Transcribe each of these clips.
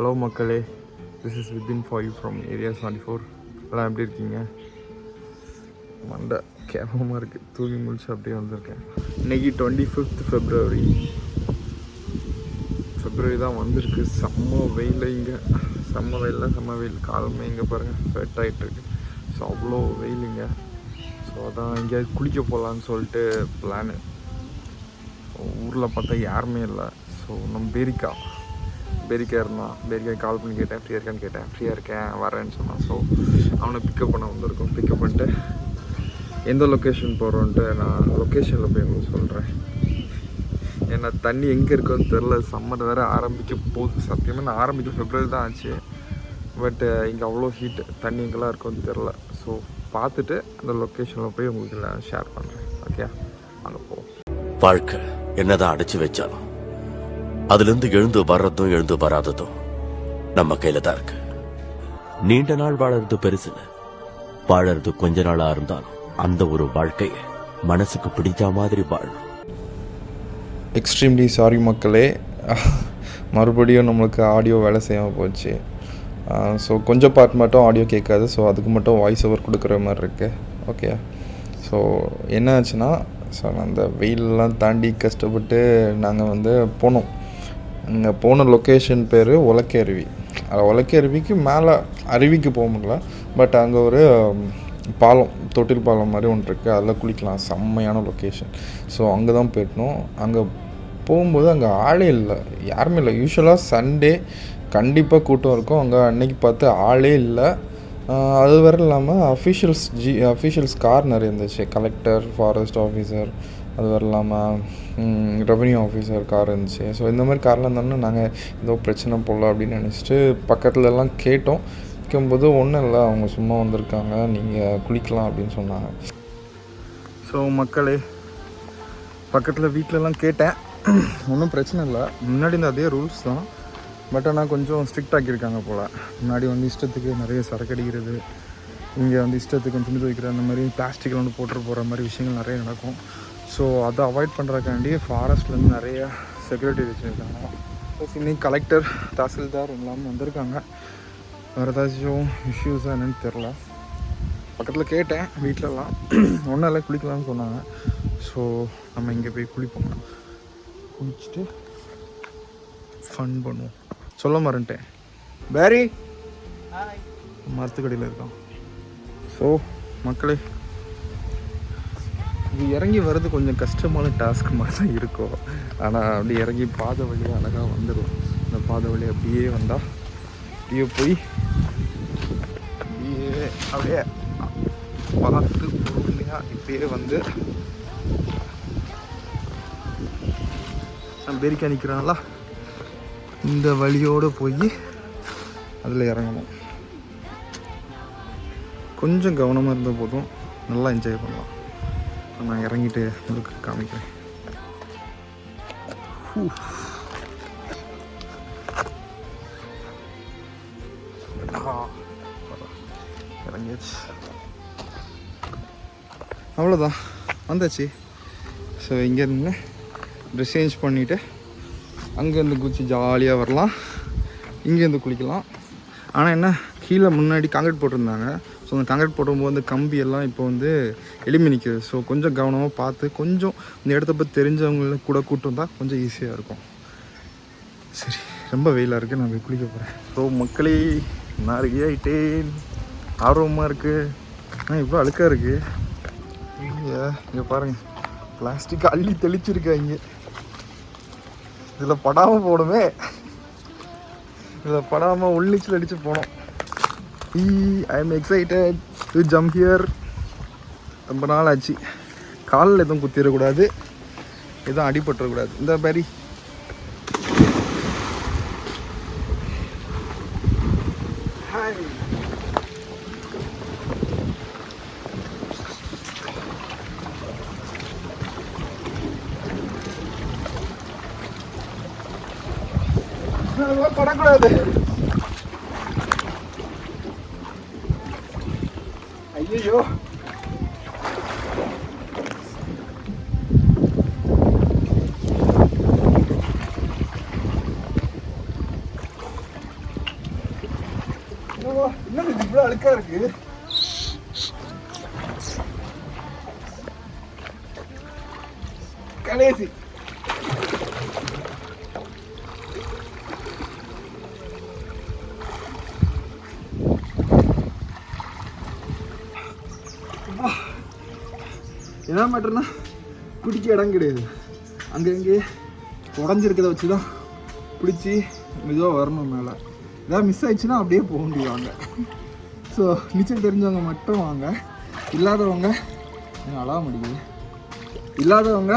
Hello மக்களே, this is within for you from area 74. எல்லாம் எப்படி இருக்கீங்க? மண்டை கேவலமாக இருக்குது, தூங்கி முடிச்சு அப்படியே வந்திருக்கேன். இன்றைக்கி 25th ஃபெப்ரவரி தான் வந்திருக்கு. செம்ம வெயில் இங்கே, செம்ம வெயில். காலமே இங்கே பாருங்கள் ஸ்வெட் ஆகிட்டுருக்கு. ஸோ அவ்வளோ வெயில் இங்கே. ஸோ அதான் எங்கேயாவது குளிக்க போகலான்னு சொல்லிட்டு பிளானு. ஊரில் பார்த்தா யாருமே இல்லை. ஸோ நம்ம பேரிக்கா இருந்தான். பேரிக்காய் கால் பண்ணி கேட்டேன், ஃப்ரீயாக இருக்கான்னு கேட்டேன். ஃப்ரீயாக இருக்கேன் வரேன்னு சொன்னான். ஸோ அவனை பிக்கப் பண்ண வந்திருக்கோம். பிக்கப் பண்ணிட்டு எந்த லொக்கேஷன் போகிறோன்ட்டு நான் லொக்கேஷனில் போய் உங்களுக்கு சொல்கிறேன். ஏன்னா தண்ணி எங்கே இருக்குன்னு தெரில. சம்மர் வேறு ஆரம்பிக்க போகுது. சத்தியமாக நான் ஆரம்பிக்க ஃபெப்ரவரி தான் ஆச்சு. பட் இங்கே அவ்வளோ ஹீட்டு, தண்ணி எங்கெல்லாம் இருக்குன்னு தெரில. ஸோ பார்த்துட்டு அந்த லொக்கேஷனில் போய் உங்களுக்கு நான் ஷேர் பண்ணுறேன். ஓகே, அங்கே போவோம். வாழ்க்கை என்னதான் அடைச்சி வச்சாலும் அதிலிருந்து எழுந்து வர்றதும் எழுந்து வராததும் நம்ம கையில தான் இருக்கு. நீண்ட நாள் வாழறது பெருசு, வாழறது கொஞ்ச நாளா இருந்தாலும் அந்த ஒரு வாழ்க்கையை மனசுக்கு பிடிச்ச மாதிரி வாழணும். எக்ஸ்ட்ரீம்லி சாரி மக்களே, மறுபடியும் நம்மளுக்கு ஆடியோ வேலை செய்யாமல் போச்சு. ஸோ கொஞ்சம் பார்ட் மட்டும் ஆடியோ கேட்காது. ஸோ அதுக்கு மட்டும் வாய்ஸ் ஓவர் கொடுக்குற மாதிரி இருக்குது. ஓகே, ஸோ என்ன ஆச்சுன்னா, ஸோ அந்த வெயிலெலாம் தாண்டி கஷ்டப்பட்டு நாங்கள் போனோம். அங்கே போன லொக்கேஷன் பேர் ஒலக்கை அருவி. ஒலக்கை அருவிக்கு மேலே அருவிக்கு போக முடியல. பட் அங்கே ஒரு பாலம், தொட்டில் பாலம் மாதிரி ஒன்று இருக்குது. அதில் குளிக்கலாம். செம்மையான லொக்கேஷன். ஸோ அங்கே தான் போயிட்டோம். அங்கே போகும்போது அங்கே ஆளே இல்லை, யாருமே இல்லை. யூஸ்வலாக சண்டே கண்டிப்பாக கூட்டம் இருக்கும். அங்கே அன்னைக்கு பார்த்து ஆளே இல்லை. அது வேறு இல்லாமல் அஃபிஷியல்ஸ் கார் நிறைய இருந்துச்சு. கலெக்டர், ஃபாரஸ்ட் ஆஃபீஸர், அது வேறு இல்லாமல் ரெவன்யூ ஆஃபீஸர் கார் இருந்துச்சு. ஸோ இந்த மாதிரி கார்லாம் இருந்தோம்னா நாங்கள் ஏதோ பிரச்சனை போடல அப்படின்னு நினச்சிட்டு பக்கத்துலலாம் கேட்கும்போது ஒன்றும் இல்லை, அவங்க சும்மா வந்திருக்காங்க, நீங்கள் குளிக்கலாம் அப்படின்னு சொன்னாங்க. ஸோ மக்களே, பக்கத்தில் வீட்டிலலாம் கேட்டேன், ஒன்றும் பிரச்சனை இல்லை. முன்னாடி இந்த அதே ரூல்ஸ் தான். பட் ஆனால் கொஞ்சம் ஸ்ட்ரிக்ட் ஆக்கியிருக்காங்க போல். முன்னாடி இஷ்டத்துக்கு நிறைய சரக்கு அடிக்கிறது, இங்கே இஷ்டத்துக்கு துணி துவைக்கிற அந்த மாதிரி பிளாஸ்டிக்கில் போட்டு போகிற மாதிரி விஷயங்கள் நிறைய நடக்கும். ஸோ அதை அவாய்ட் பண்ணுறக்காண்டி ஃபாரஸ்ட்லேருந்து நிறைய செக்யூரிட்டி வச்சுருக்காங்க. ப்ளஸ் இன்னைக்கு கலெக்டர், தாசில்தார் எல்லாமே வந்திருக்காங்க. வேறு ஏதாச்சும் இஷ்யூஸாக என்னென்னு தெரில. பக்கத்தில் கேட்டேன் வீட்டிலலாம், ஒன்றும் இல்லை குளிக்கலாம்னு சொன்னாங்க. ஸோ நம்ம இங்கே போய் குளிப்போம். குளிச்சுட்டு ஃபன் பண்ணுவோம். சொல்ல மறந்துட்டேன், பேரி மரத்துக்கடியில் இருக்கான். ஸோ மக்களே, இது இறங்கி வர்றது கொஞ்சம் கஷ்டமான டாஸ்க் மாதிரி தான் இருக்கும். ஆனால் அப்படி இறங்கி பாதை வழியாக அழகாக வந்துடும். அந்த பாதை வழி அப்படியே வந்தால் அப்படியே போய் அப்படியே பார்த்து பொறுமையாக இப்பயே நான் பேரிக்கா நிற்கிறாங்களா, இந்த வழியோடு போய் அதில் இறங்கணும். கொஞ்சம் கவனமாக இருந்தால் போதும், நல்லா என்ஜாய் பண்ணலாம். நான் இறங்கிட்டு உங்களுக்கு காமிக்கிறேன். இறங்கியாச்சு, அவ்வளோதான், வந்தாச்சு. ஸோ இங்கேருந்து ட்ரெஸ் சேஞ்ச் பண்ணிவிட்டு அங்கேருந்து குச்சி ஜாலியாக வரலாம், இங்கேருந்து குளிக்கலாம். ஆனால் என்ன, கீழே முன்னாடி காங்கிரீட் போட்டிருந்தாங்க. ஸோ அந்த காங்கிரீட் போடும்போது அந்த கம்பி எல்லாம் இப்போ எளிமை நிற்கிது. ஸோ கொஞ்சம் கவனமாக பார்த்து, கொஞ்சம் இந்த இடத்த பற்றி தெரிஞ்சவங்கள கூட கூட்டு வந்தால் கொஞ்சம் ஈஸியாக இருக்கும். சரி, ரொம்ப வெயிலாக இருக்குது, நான் போய் குளிக்க போகிறேன். ஸோ மக்களே, நான் ரெடி ஆகிட்டேன். ஆர்வமாக இருக்குது. ஆனால் இவ்வளோ அழுக்காக இருக்குது. இங்கே பாருங்கள், பிளாஸ்டிக் அள்ளி தெளிச்சிருக்காங்க. இதில் படாமல் போகணுமே, இதில் படாமல் உள்நீச்சல் அடித்து போனோம். I am excited to jump here. ரொம்ப நாள் ஆச்சு. காலில் எதுவும் குத்திடக்கூடாது, எதுவும் அடிபட்டுறக்கூடாது. இந்த மாதிரி படக்கூடாது. ஐயோ, ரிஸ்கா இருக்கு. கடைசி என்ன மேட்டர்னா பிடிக்க இடம் கிடையாது. அங்கே உடஞ்சிருக்கிறத வச்சு தான் பிடிச்சி மெதுவாக வரணும் மேலே. ஏதாவது மிஸ் ஆயிடுச்சுன்னா அப்படியே போக முடியும். ஸோ நீச்சல் தெரிஞ்சவங்க மட்டும் வாங்க, இல்லாதவங்க அழக முடியுது, இல்லாதவங்க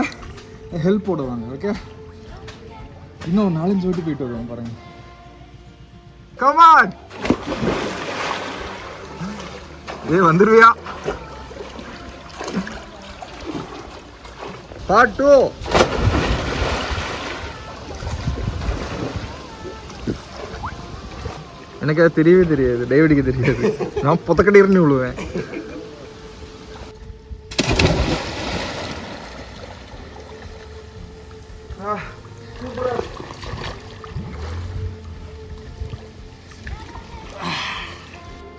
ஹெல்ப் போடுவாங்க. ஓகே, இன்னும் 4-5 வாட்டி போயிட்டு வருவாங்க பாருங்க. கமான், வந்துருவியா? Part 2. எனக்கு அது தெரியவே தெரியாது, டைவடிக்க தெரியாது. நான் பொத்தக்கடையிருந்து விழுவேன்.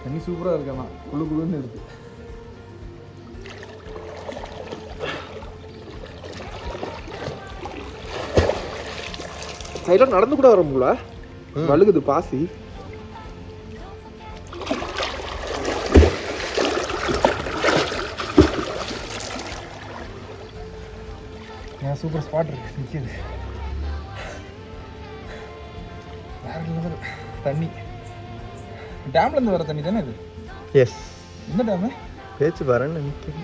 தண்ணி சூப்பராக இருக்கா, குழு குழுன்னு இருக்கு. சைடாக நடந்து கூட வர முடியல, வழுகுது பாசி. சூப்பர் ஸ்பாட் இருக்கு, நிற்கிது. வேற லெவல் தண்ணி. டேம்லேருந்து வர தண்ணி தானே இது? எஸ். இந்த டேமு பேச்சு வரேன்னு நிற்கிது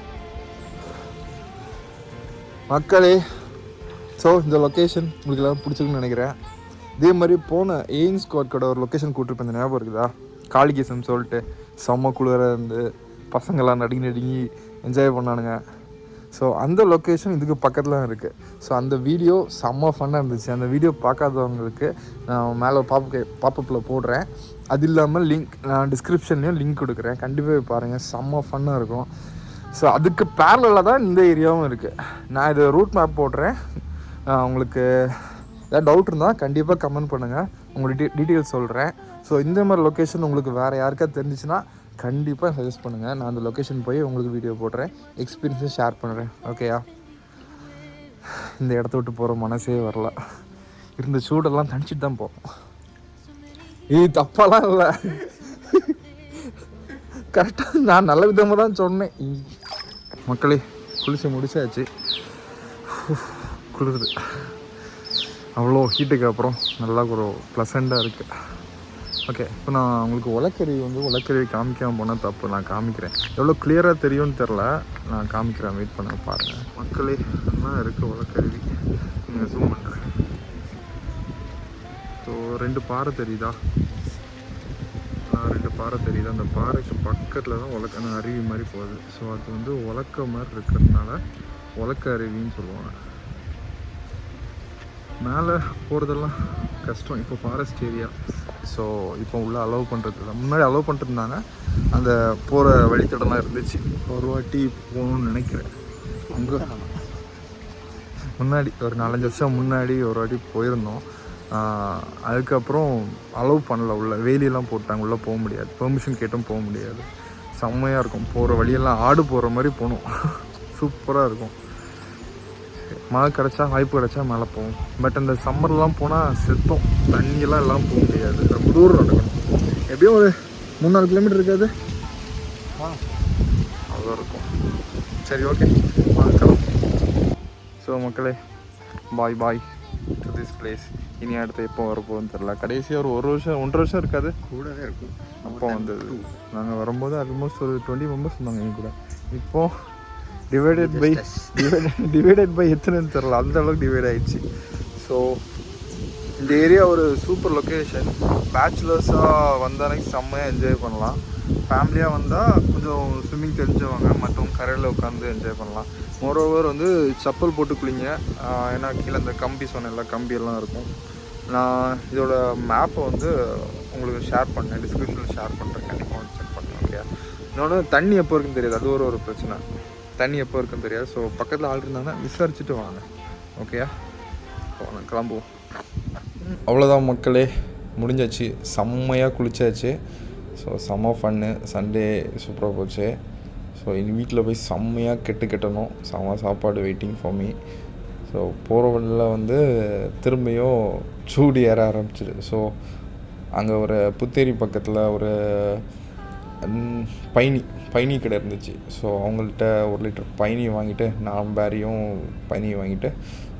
மக்களே. ஸோ இந்த லொக்கேஷன் உங்களுக்கு எல்லாம் பிடிச்சிருக்குன்னு நினைக்கிறேன். இதே மாதிரி போன எய்ம் ஸ்குவாட் கூட ஒரு லொக்கேஷன் கூட்டிருப்பேன், இந்த ஞாபகம் இருக்குதா? காளிகேசன் சொல்லிட்டு செம்ம குளிராக இருந்து பசங்கள்லாம் நடுங்கி என்ஜாய் பண்ணானுங்க. ஸோ அந்த லொக்கேஷன் இதுக்கு பக்கத்தில் தான் இருக்குது. ஸோ அந்த வீடியோ செம்ம ஃபன்னாக இருந்துச்சு. அந்த வீடியோ பார்க்காதவங்களுக்கு நான் மேலே பாப்பப்பில் போடுறேன். அது இல்லாமல் நான் டிஸ்கிரிப்ஷன்லேயும் லிங்க் கொடுக்குறேன், கண்டிப்பாக பாருங்கள், செம்ம ஃபன்னாக இருக்கும். ஸோ அதுக்கு பேரலாக தான் இந்த ஏரியாவும் இருக்குது. நான் இது ரூட் மேப் போடுறேன். உங்களுக்கு ஏதாவது டவுட் இருந்தால் கண்டிப்பாக கமெண்ட் பண்ணுங்கள், உங்களுக்கு டீட்டெயில்ஸ் சொல்கிறேன். ஸோ இந்த மாதிரி லொக்கேஷன் உங்களுக்கு வேறு யாருக்கா தெரிஞ்சிச்சுன்னா கண்டிப்பாக சஜஸ்ட் பண்ணுங்கள். நான் அந்த லொக்கேஷன் போய் உங்களுக்கு வீடியோ போடுறேன், எக்ஸ்பீரியன்ஸும் ஷேர் பண்ணுறேன். ஓகேயா? இந்த இடத்த விட்டு போகிற மனசே வரல. இருந்த சூடெல்லாம் தணிச்சிட்டு தான் போகும். இது தப்பாலாம் இல்லை, கரெக்டாக நான் நல்ல விதமாக தான் சொன்னேன். மக்களே, குளிச்சு முடிச்சாச்சு. குளிருது, அவ்வளோ ஹீட்டுக்கு அப்புறம் நல்லா ஒரு ப்ளசண்ட்டாக இருக்குது. ஓகே, இப்போ நான் உங்களுக்கு உலக்கருவி காமிக்காமல் போனால் தப்பு. நான் காமிக்கிறேன், எவ்வளோ கிளியராக தெரியும்னு தெரில, நான் காமிக்கிறேன், வெயிட் பண்ண பாருங்கள். மக்களே, நல்லா இருக்குது உலக்கருவி. நீங்கள் ஜூம் பண்ணுறேன். ஸோ 2 பாறை தெரியுதா? 2 பாறை தெரியுது. அந்த பாறைக்கு பக்கத்தில் தான் அருவி மாதிரி போகுது. ஸோ அது உலக்க மாதிரி இருக்கிறதுனால உலக்க அருவின்னு சொல்லுவாங்க. மேலே போகிறதெல்லாம் கஷ்டம், இப்போ ஃபாரஸ்ட் ஏரியா. ஸோ இப்போ உள்ளே அலோவ் பண்ணுறது தான். முன்னாடி அலோவ் பண்ணிட்டுருந்தாங்க, அந்த போகிற வழித்தடம்லாம் இருந்துச்சு. ஒரு வாட்டி போகணுன்னு நினைக்கிறேன். அங்கே முன்னாடி ஒரு 4-5 வருஷம் முன்னாடி ஒரு வாட்டி போயிருந்தோம். அதுக்கப்புறம் அலோவ் பண்ணல, உள்ள வேலியெல்லாம் போட்டாங்க, உள்ளே போக முடியாது, பெர்மிஷன் கேட்டும் போக முடியாது. செம்மையாக இருக்கும், போகிற வழியெல்லாம் ஆடு போகிற மாதிரி போகணும். சூப்பராக இருக்கும். மழை கிடச்சா, வாய்ப்பு கிடச்சா மேலே போவோம். பட் அந்த சம்மர்லாம் போனால் செத்தோம், தண்ணியெல்லாம் எல்லாம் போக முடியாது, ரொம்ப தூரம் நடக்கணும். எப்படியும் ஒரு 3-4 கிலோமீட்டர் இருக்காது, அவ்வளோ இருக்கும். சரி, ஓகே, கிளம்பும். ஸோ மக்களே, பாய் டு திஸ் பிளேஸ். இனி அடுத்து எப்போ வரப்போகுதுன்னு தெரில. கடைசியாக ஒரு வருஷம் 1.5 வருஷம் இருக்காது, கூடவே இருக்கும். அப்போ வந்தது நாங்கள் வரும்போது ஆல்மோஸ்ட் ஒரு 20 மெம்பர்ஸ் இருந்தாங்க எங்க கூட. இப்போது டிவைடட் பை எத்தனைன்னு தெரில, அந்த அளவுக்கு டிவைட் ஆகிடுச்சு. ஸோ இந்த ஏரியா ஒரு சூப்பர் லொக்கேஷன். பேச்சுலர்ஸாக வந்தாலே செம்மையாக என்ஜாய் பண்ணலாம். ஃபேமிலியாக வந்தால் கொஞ்சம் ஸ்விம்மிங் தெரிஞ்சவங்க மற்றவங்க கரையில் உட்காந்து என்ஜாய் பண்ணலாம். மோரோவர் செப்பல் போட்டு குளிங்க, ஏன்னா கீழே அந்த கம்பி சொன்னேன்ல, கம்பியெல்லாம் இருக்கும். நான் இதோட மேப்பை உங்களுக்கு ஷேர் பண்ணேன், டிஸ்கிரிப்ஷனில் ஷேர் பண்ணுறேன், கண்டிப்பாக செக் பண்ணுறேன். ஓகே, இன்னொன்று தண்ணி எப்போ இருக்குன்னு தெரியாது, அது ஒரு பிரச்சனை. தண்ணி எப்போ இருக்குன்னு தெரியாது. ஸோ பக்கத்தில் ஆள் இருந்தாங்கன்னா விசாரிச்சுட்டு வாங்க. ஓகேயா? கிளம்புவோம். அவ்வளோதான் மக்களே, முடிஞ்சாச்சு. செம்மையாக குளிச்சாச்சு. ஸோ செம்ம ஃபன்னு. சண்டே சூப்பராக போச்சு. ஸோ எங்கள் வீட்டில் போய் செம்மையாக கெட்டணும். செம்ம சாப்பாடு வெயிட்டிங் ஃபார் மீ. ஸோ போகிற வழியில் வந்து திரும்பியும் சூடு ஏற ஆரம்பிச்சிது. ஸோ அங்கே ஒரு புத்தேரி பக்கத்தில் ஒரு பயணி கடை இருந்துச்சு. ஸோ அவங்கள்ட்ட 1 லிட்டர் பயணி வாங்கிட்டு நான் பேரியும் பயணியை வாங்கிட்டு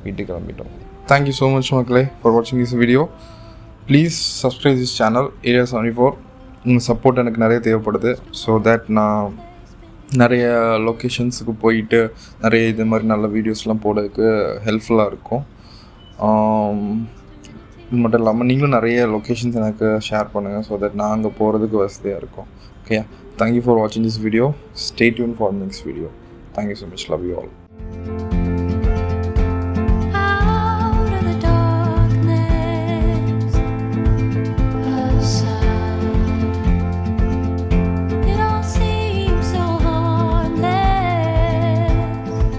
வீட்டுக்கு கிளம்பிட்டோம். தேங்க்யூ ஸோ மச் மக்களே ஃபார் வாட்சிங் this video. Please subscribe this channel area 74. உங்கள் சப்போர்ட் எனக்கு நிறைய தேவைப்படுது. ஸோ தேட் நான் நிறைய லொக்கேஷன்ஸுக்கு போயிட்டு நிறைய இது மாதிரி நல்ல வீடியோஸ்லாம் போடுறதுக்கு ஹெல்ப்ஃபுல்லாக இருக்கும். இது மட்டும் இல்லாமல் நீங்களும் நிறைய லொக்கேஷன்ஸ் எனக்கு ஷேர் பண்ணுங்கள். ஸோ தட் நான் அங்கே போகிறதுக்கு வசதியாக இருக்கும். ஓகே, தேங்க்யூ ஃபார் வாட்சிங் this video. Stay tune for next video. Thank you so much. Love you all.